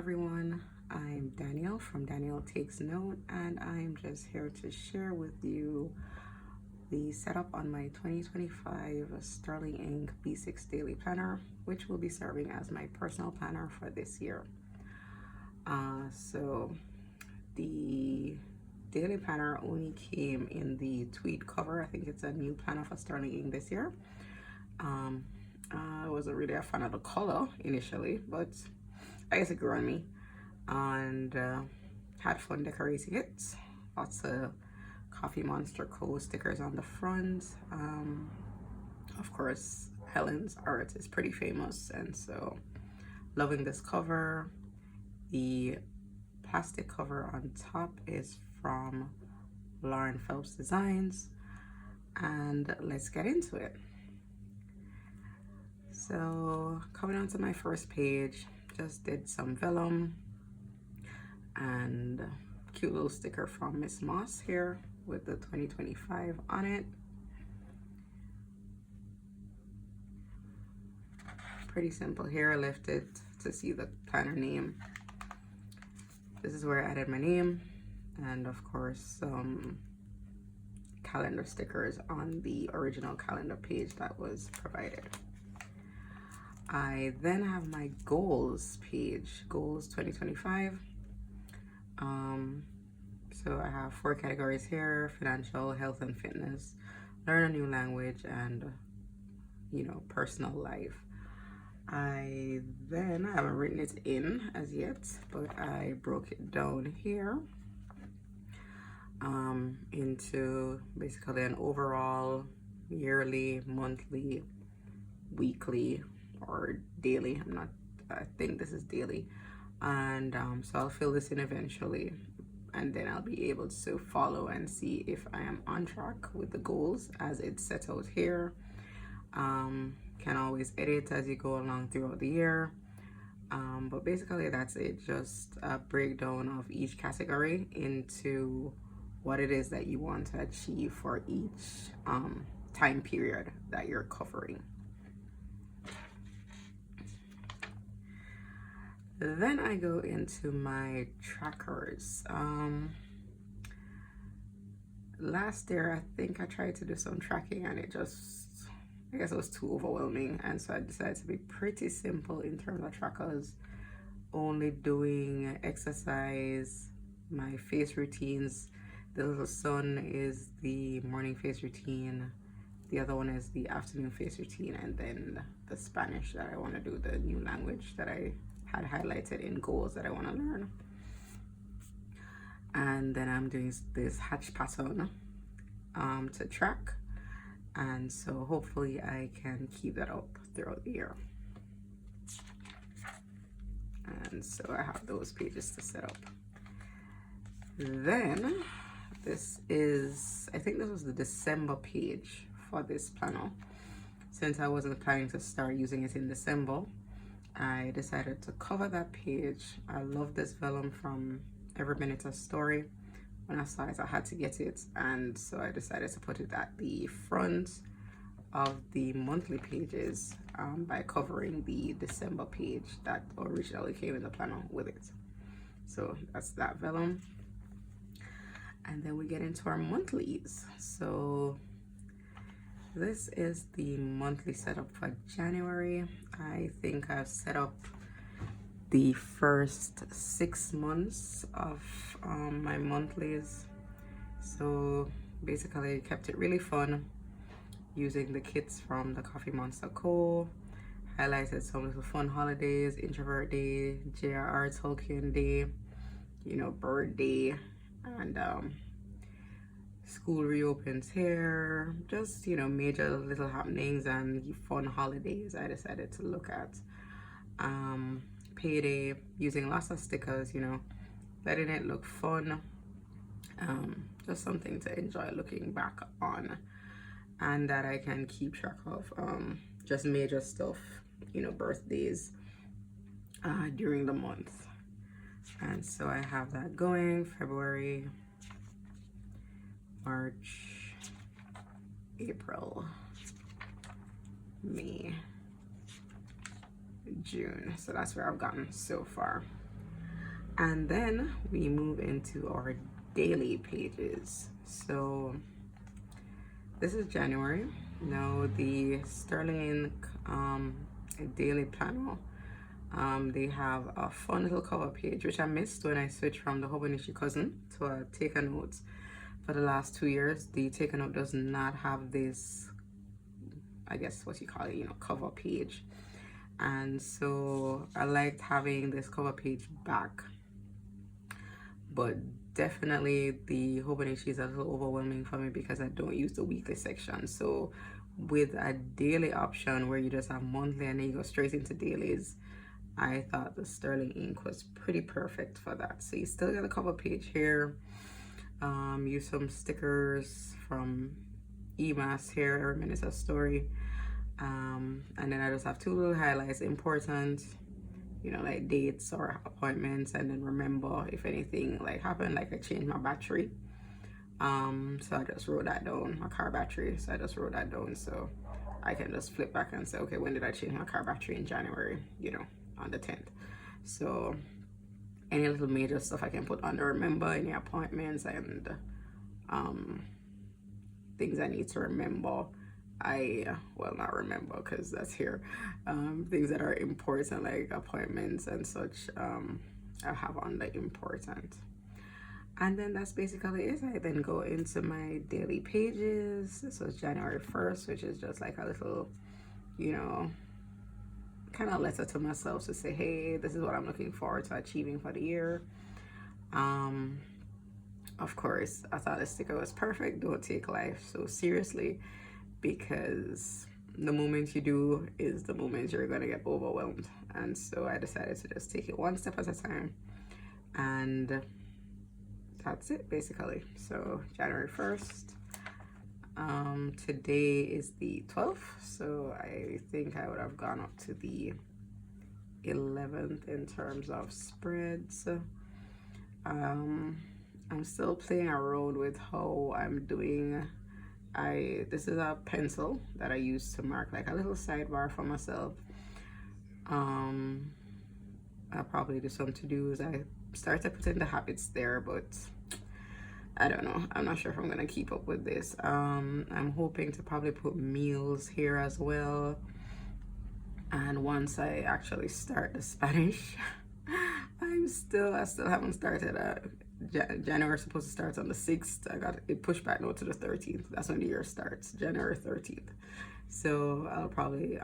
Everyone, I'm Danielle from Danielle Takes Note, and I'm just here to share with you the setup on my 2025 Sterling Inc. B6 Daily Planner, which will be serving as my personal planner for this year. So the daily planner only came in the tweed cover. I think it's a new planner for Sterling Inc. this year. I wasn't really a fan of the color initially, but I guess it grew on me, and had fun decorating it. Lots of Coffee Monster Co. stickers on the front. Of course, Helen's art is pretty famous, and so loving this cover. The plastic cover on top is from Lauren Phelps Designs, and let's get into it. So coming on to my first page, just did some vellum and cute little sticker from Miss Moss here with the 2025 on it. Pretty simple here. I left it to see the planner name. This is where I added my name, and of course some calendar stickers on the original calendar page that was provided. I then have my goals page, goals 2025. So I have 4 categories here: financial, health and fitness, learn a new language, and personal life. I haven't written it in as yet, but I broke it down here into basically an overall, yearly, monthly, weekly, or daily. I think this is daily, and so I'll fill this in eventually, and then I'll be able to follow and see if I am on track with the goals as it's set out here. Can always edit as you go along throughout the year, but basically that's it. Just a breakdown of each category into what it is that you want to achieve for each time period that you're covering. Then I go into my trackers. Last year, I think I tried to do some tracking, and I guess it was too overwhelming. And so I decided to be pretty simple in terms of trackers, only doing exercise, my face routines. The little sun is the morning face routine. The other one is the afternoon face routine, and then the Spanish that I want to do, the new language that I had highlighted in goals that I want to learn. And then I'm doing this hatch pattern to track, and so hopefully I can keep that up throughout the year. And so I have those pages to set up. Then I think this was the December page for this planner. Since I wasn't planning to start using it in December, I decided to cover that page. I love this vellum from Every Minute a Story. When I saw it, I had to get it, and so I decided to put it at the front of the monthly pages by covering the December page that originally came in the planner with it. So that's that vellum. And then we get into our monthlies. So this is the monthly setup for January. I think I've set up the first 6 months of my monthlies. So basically I kept it really fun using the kits from the Coffee Monster Co. Highlighted some little fun holidays: Introvert Day, J.R.R. Tolkien Day, Bird Day, and school reopens here. Just major little happenings and fun holidays I decided to look at. Payday, using lots of stickers, letting it look fun. Just something to enjoy looking back on, and that I can keep track of. Just major stuff, birthdays during the month. And so I have that going: February, March, April, May, June. So that's where I've gotten so far. And then we move into our daily pages. So this is January. Now the Sterling daily planner. They have a fun little cover page, which I missed when I switched from the Hobonichi Cousin to a Take a Note. For the last 2 years, the Take a Note does not have this, I guess what you call it, cover page. And so I liked having this cover page back. But definitely the Hobonichi is a little overwhelming for me because I don't use the weekly section. So with a daily option where you just have monthly and then you go straight into dailies, I thought the Sterling ink was pretty perfect for that. So you still got a cover page here. Use some stickers from EMAS here, Every Minute's a Story. And then I just have 2 little highlights, important, like dates or appointments, and then remember if anything like happened, like I changed my battery. So I just wrote that down, my car battery. So I just wrote that down so I can just flip back and say, okay, when did I change my car battery? In January, on the 10th. So any little major stuff I can put under remember, any appointments and things I need to remember. Not remember because that's here. Things that are important like appointments and such, I have on the important. And then that's basically it. I then go into my daily pages. This was January 1st, which is just like a little, kind of letter to myself to say, hey, this is what I'm looking forward to achieving for the year. Of course, I thought the sticker was perfect. Don't take life so seriously, because the moment you do is the moment you're going to get overwhelmed. And so I decided to just take it one step at a time. And that's it, basically. So January 1st. Today is the 12th, so I think I would have gone up to the 11th in terms of spreads. I'm still playing around with how I'm doing. This is a pencil that I use to mark like a little sidebar for myself. I'll probably do some to-dos. I started putting the habits there, but I don't know. I'm not sure if I'm gonna keep up with this. I'm hoping to probably put meals here as well. And once I actually start the Spanish, I still haven't started. January is supposed to start on the 6th. I got it pushed back now to the 13th. That's when the year starts, January 13th. So I'll probably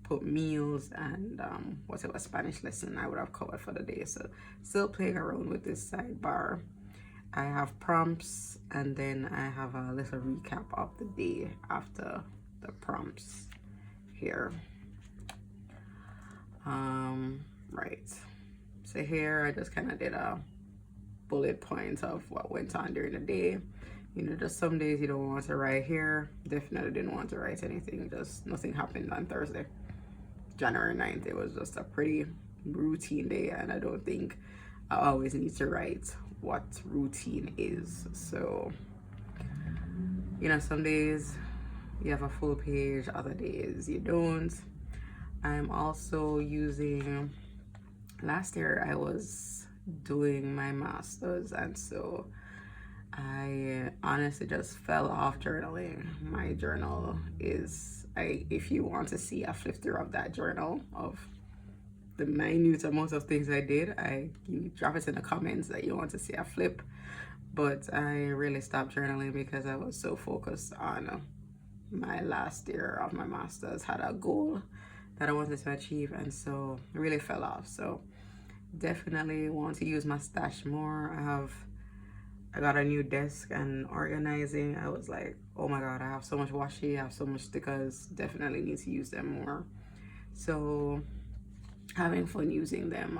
put meals and whatever Spanish lesson I would have covered for the day. So still playing around with this sidebar. I have prompts, and then I have a little recap of the day after the prompts here. Right. So here I just kind of did a bullet point of what went on during the day. Just some days you don't want to write here. Definitely didn't want to write anything. Just nothing happened on Thursday, January 9th. It was just a pretty routine day, and I don't think I always need to write what routine is. So some days you have a full page, other days you don't. I'm also using, last year I was doing my master's, and so I honestly just fell off journaling. My journal is, if you want to see a flip through of that journal of the minute amount of things I did, you drop it in the comments that you want to see a flip. But I really stopped journaling because I was so focused on my last year of my master's, had a goal that I wanted to achieve, and so it really fell off. So definitely want to use my stash more. I got a new desk, and organizing, I was like, oh my god, I have so much washi, I have so much stickers, definitely need to use them more. So having fun using them.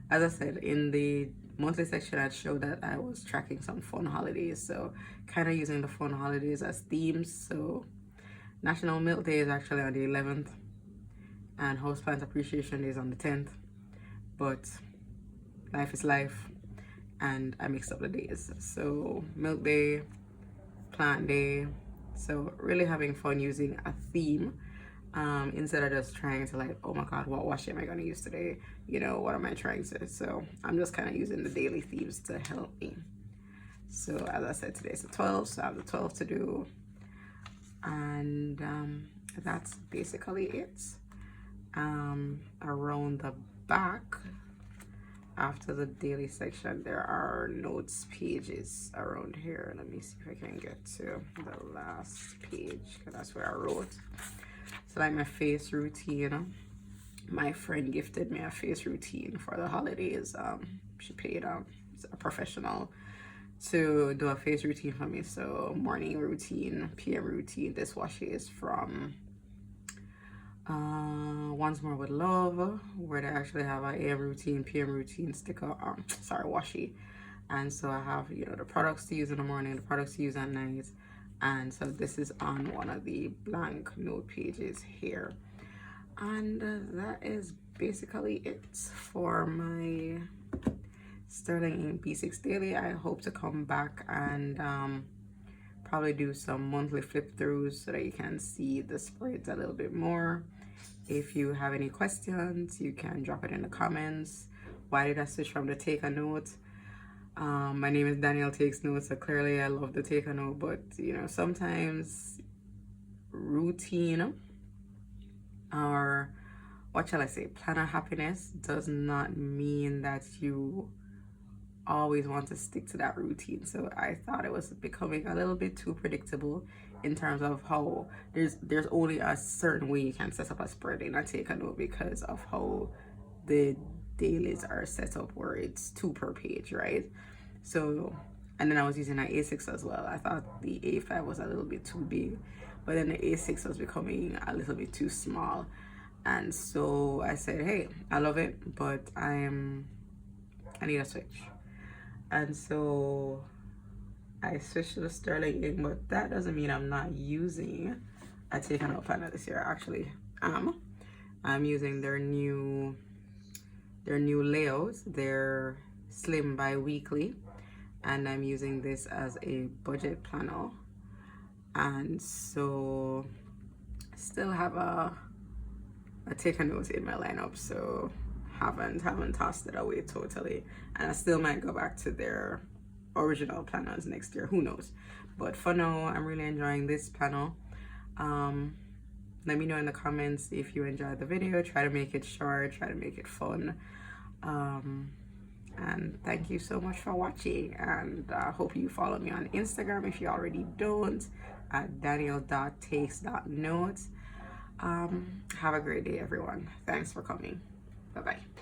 As I said, in the monthly section I'd show that I was tracking some fun holidays, so kind of using the fun holidays as themes. So National Milk Day is actually on the 11th, and Houseplant Appreciation Day is on the 10th, but life is life, and I mixed up the days. So Milk Day, Plant Day. So really having fun using a theme instead of just trying to like, oh my god, what washi am I going to use today, you know, what am I trying to. So I'm just kind of using the daily themes to help me. So as I said, today's the 12th, so I have the 12th to do, and that's basically it. Around the back, after the daily section, there are notes pages around here. Let me see if I can get to the last page, because that's where I wrote. So like my face routine, my friend gifted me a face routine for the holidays. She paid a professional to do a face routine for me. So morning routine, PM routine. This washi is from Once More With Love, where they actually have a AM routine, PM routine sticker, washi. And so I have, you know, the products to use in the morning, the products to use at night. And so this is on one of the blank note pages here. And that is basically it for my Sterling Ink B6 Daily. I hope to come back and probably do some monthly flip throughs so that you can see the spreads a little bit more. If you have any questions, you can drop it in the comments. Why did I switch from the Take a Note? My name is Danielle Takes Notes, so clearly I love the Take a Note, but you know, sometimes routine, or what shall I say, planner happiness does not mean that you always want to stick to that routine. So I thought it was becoming a little bit too predictable in terms of how there's only a certain way you can set up a spread in a Take a Note because of how the dailies are set up, where it's 2 per page, right? So, and then I was using an A6 as well. I thought the A5 was a little bit too big, but then the A6 was becoming a little bit too small. And so I said, hey, I love it, but I need a switch. And so I switched to the Sterling Ink, but that doesn't mean I'm not using a Take a Note planner this year. Actually, I'm using their new layouts. They're slim bi-weekly, and I'm using this as a budget planner. And so still have a Take a Note in my lineup, so haven't tossed it away totally, and I still might go back to their original planners next year, who knows. But for now, I'm really enjoying this planner. Let me know in the comments if you enjoyed the video. Try to make it short, try to make it fun, and thank you so much for watching, and I hope you follow me on Instagram if you already don't, at danielle.takes.notes. Have a great day, everyone. Thanks for coming. Bye-bye.